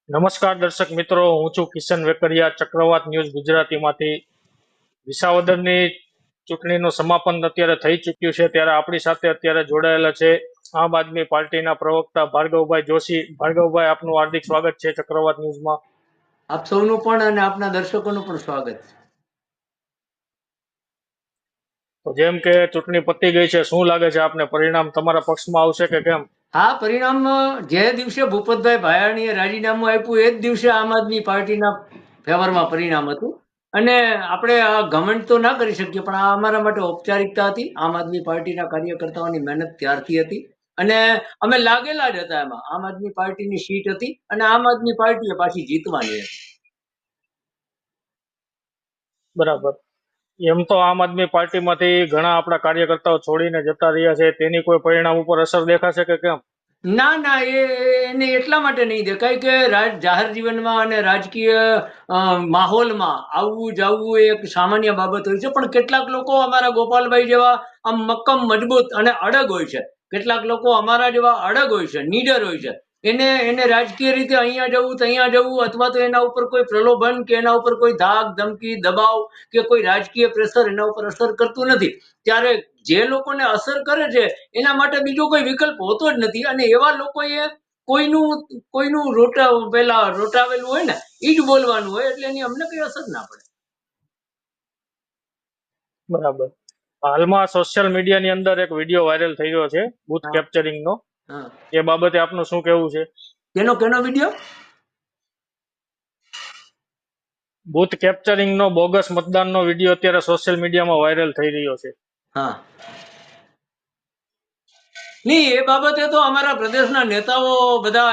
નમસ્કાર દર્શક મિત્રો, હું છું કિશન વેકરિયા, ચક્રવાત ન્યૂઝ ગુજરાતીમાંથી. વિસાવદરની ચૂંટણીનું સમાપન અત્યારે થઈ ચૂક્યું છે, ત્યારે આપણી સાથે અત્યારે જોડાયેલા છે આમ આદમી પાર્ટીના પ્રવક્તા ભાર્ગવભાઈ જોશી. ભાર્ગવભાઈ, આપનું હાર્દિક સ્વાગત છે ચક્રવાત ન્યૂઝમાં. આપ સૌનું પણ અને આપના દર્શકોનું પણ સ્વાગત છે. તો જેમ કે ચૂંટણી પતી ગઈ છે, શું લાગે છે આપને, પરિણામ તમારા પક્ષમાં આવશે કે કેમ? આ પરિણામ જે દિવસે ભૂપતભાઈ ભાયાણીએ રાજીનામું આપ્યું એ જ દિવસે આમ આદમી પાર્ટીના ફેવરમાં પરિણામ હતું. અને આપણે આ ઘમંડ તો ના કરી શકીએ, પણ આ અમારા માટે ઔપચારિકતા હતી. આમ આદમી પાર્ટીના કાર્યકર્તાઓની મહેનત ત્યારથી હતી અને અમે લાગેલા જ હતા એમાં. આમ આદમી પાર્ટીની સીટ હતી અને આમ આદમી પાર્ટીએ પાછી જીતવાની હતી. બરાબર. એમ તો આમ આદમી પાર્ટીમાંથી ઘણા આપણા કાર્યકર્તાઓ છોડીને જતા રહ્યા છે, તેની કોઈ પરિણામ ઉપર અસર દેખાશે કે કેમ? ના ના, એને એટલા માટે નહીં દેખાય કે જાહેર જીવનમાં અને રાજકીય માહોલમાં આવવું જવું એ એક સામાન્ય બાબત હોય છે, પણ કેટલાક લોકો અમારા ગોપાલભાઈ જેવા આમ મક્કમ મજબૂત અને અડગ હોય છે. કેટલાક લોકો અમારા જેવા અડગ હોય છે, નીડર હોય છે. એને રાજકીય રીતે અહીંયા જવું ત્યાં જવું, અથવા તો એના ઉપર કોઈ પ્રલોભન કે એના ઉપર કોઈ ધાક ધમકી દબાવ કે કોઈ રાજકીય પ્રેશર એના ઉપર અસર કરતું નથી. ત્યારે જે લોકોને અસર કરે છે એના માટે બીજો કોઈ વિકલ્પ હોતો જ નથી. અને એવા લોકોએ કોઈનું રોટાવેલું હોય ને એ જ બોલવાનું હોય, એટલે એની અમને કઈ અસર ના પડે. બરાબર. હાલમાં સોશિયલ મીડિયાની અંદર એક વિડીયો વાયરલ થઈ રહ્યો છે બૂથ કેપ્ચરિંગ નો. એ બાબતે આપનું શું કહેવું છે? કેનો વિડીયો? બૂથ કેપ્ચરિંગ નો બોગસ મતદાનનો વિડીયો અત્યારે સોશિયલ મીડિયામાં વાયરલ થઈ રહ્યો છે. હા, નહીં, એ બાબતે તો અમારા પ્રદેશના નેતાઓ બધા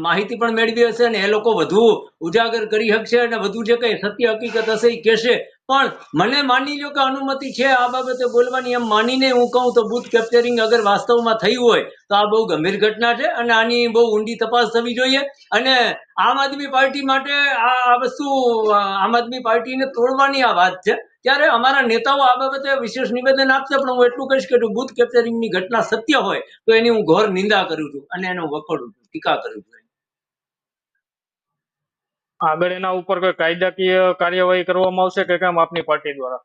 માહિતી પણ મેળવી હશે અને એ લોકો વધુ ઉજાગર કરી શકશે અને વધુ જે કઈ સત્ય હકીકત હશે એ કહેશે. પણ મને માની લો કે અનુમતિ છે આ બાબતે બોલવાની, એમ માનીને હું કહું તો બૂથ કેપ્ચરિંગ અગર વાસ્તવમાં થયું હોય તો આ બહુ ગંભીર ઘટના છે અને આની બહુ ઊંડી તપાસ થવી જોઈએ. અને આમ આદમી પાર્ટી માટે આ વસ્તુ આમ આદમી પાર્ટીને તોડવાની આ વાત છે. ત્યારે અમારા નેતાઓ આ બાબતે વિશેષ નિવેદન આપશે, પણ હું એટલું કહીશ કે જો બૂથ કેપ્ચરિંગની ઘટના સત્ય હોય તો એની હું ઘોર નિંદા કરું છું અને એનો વખોડું છું, ટીકા કરું છું. આગળ એના ઉપર કોઈ કાયદાકીય કાર્યવાહી કરવામાં આવશે કે કેમ આપની પાર્ટી દ્વારા?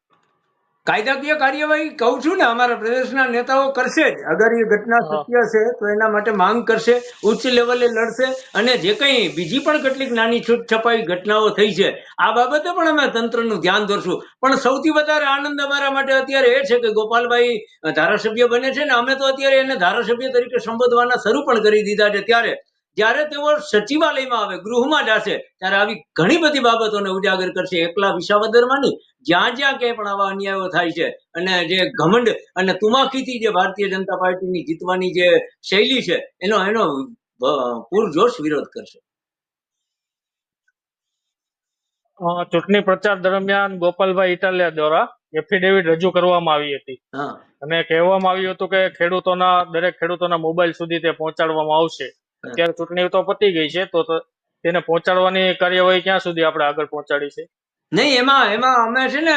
કાયદાકીય કાર્યવાહી કહું છું ને, અમારા પ્રદેશના નેતાઓ કરશે જ. અગર એ ઘટના સત્ય છે તો એના માટે માંગ કરશે, ઉચ્ચ લેવલે લડશે. અને જે કંઈ બીજી પણ કેટલીક નાની છૂટછપાઈ ઘટનાઓ થઈ છે આ બાબતે પણ અમે તંત્રનું ધ્યાન દોરશું. પણ સૌથી વધારે આનંદ અમારા માટે અત્યારે એ છે કે ગોપાલભાઈ ધારાસભ્ય બને છે ને અમે તો અત્યારે એને ધારાસભ્ય તરીકે સંબોધવાના શરૂ પણ કરી દીધા છે. ત્યારે જ્યારે તેઓ સચિવાલયમાં આવે, ગૃહમાં જશે, ત્યારે આવી ઘણી બધી બાબતોને ઉજાગર કરશે. એકલા વિસાવદરમાં નહીં, જ્યાં જ્યાં ક્યાંય પણ આવા અન્યાયો થાય છે અને જે ઘમંડ અને તુમાખીથી જે ભારતીય જનતા પાર્ટીની જીતવાની જે શૈલી છે એનો પૂરજોશ વિરોધ કરશે. ચૂંટણી પ્રચાર દરમિયાન ગોપાલભાઈ ઇટાલિયા દ્વારા એફિડેવિટ રજૂ કરવામાં આવી હતી અને કહેવામાં આવ્યું હતું કે દરેક ખેડૂતોના મોબાઈલ સુધી તે પહોંચાડવામાં આવશે. અત્યારે ચૂંટણી તો પતી ગઈ છે, તો તેને પહોંચાડવાની કાર્યવાહી ક્યાં સુધી આપણે આગળ પહોંચાડી છે? નહીં, એમાં અમે છે ને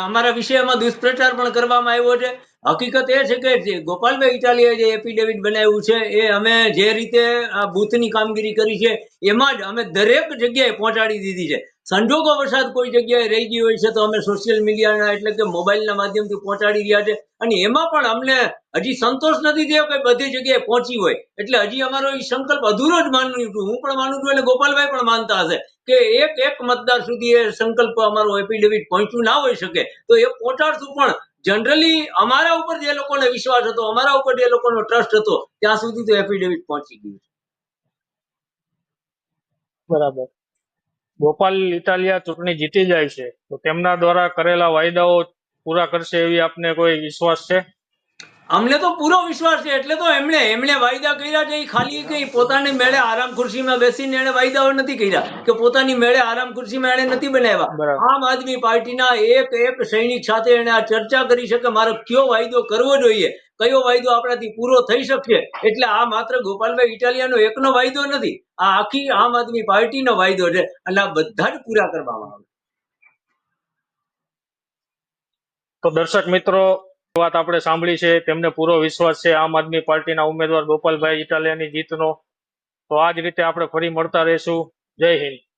અમારા વિષયમાં દુષ્પ્રચાર પણ કરવામાં આવ્યો છે. હકીકત એ છે કે ગોપાલભાઈ ઇટાલિયાએ જે એફિડેવિટ બનાવ્યું છે એ અમે જે રીતે આ બૂથની કામગીરી કરી છે એમાં જ અમે દરેક જગ્યાએ પહોંચાડી દીધી છે. સંજોગો વરસાદ કોઈ જગ્યાએ રહી ગઈ હોય છે તો અમે સોશિયલ મીડિયાના એટલે કે મોબાઈલના માધ્યમથી પહોંચાડી રહ્યા છે. અને એમાં પણ અમને હજી સંતોષ નથી થયો કે બધી જગ્યાએ પહોંચી હોય, એટલે હજી અમારો એ સંકલ્પ અધૂરો જ માનું છું. હું પણ માનું છું એટલે ગોપાલભાઈ પણ માનતા હશે કે એક મતદાર સુધી એ સંકલ્પ અમારો એફિડેવિટ પહોંચ્યું ના હોઈ શકે તો એ પહોંચાડશું. પણ જનરલી અમારા ઉપર જે લોકોને વિશ્વાસ હતો, અમારા ઉપર જે લોકોનો ટ્રસ્ટ હતો, ત્યાં સુધી તો એફિડેવિટ પહોંચી ગયું છે. બરાબર. ગોપાલ ઇટાલિયા ચૂંટણી જીતી જાય છે તો તેમના દ્વારા કરેલા વાયદાઓ પૂરા કરશે એવી આપને કોઈ વિશ્વાસ છે? અમને તો પૂરો વિશ્વાસ છે. એટલે તો એમણે વાયદા કર્યા છે એ ખાલી કઈ પોતાની મેળે આરામ ખુરશીમાં બેસીને એને વાયદાઓ નથી કર્યા કે પોતાની મેળે આરામ ખુરશીમાં એને નથી બનાવ્યા. આમ આદમી પાર્ટીના એક સૈનિક સાથે એને આ ચર્ચા કરી છે કે મારે કયો વાયદો કરવો જોઈએ, કયો વાયદો આપણાથી પૂરો થઈ શકશે. એટલે આ માત્ર ગોપાલભાઈ ઇટાલિયાનો એકનો વાયદો નથી, આ આખી આમ આદમી પાર્ટીનો વાયદો છે અને આ બધા જ પૂરા કરવામાં આવે. તો દર્શક મિત્રો, વાત આપણે સાંભળી છે, તેમને પૂરો વિશ્વાસ છે આમ આદમી પાર્ટીના ઉમેદવાર ગોપાલભાઈ ઇટાલિયાની જીતનો. તો આ જ રીતે આપણે ફરી મળતા રહીશું. જય હિન્દ.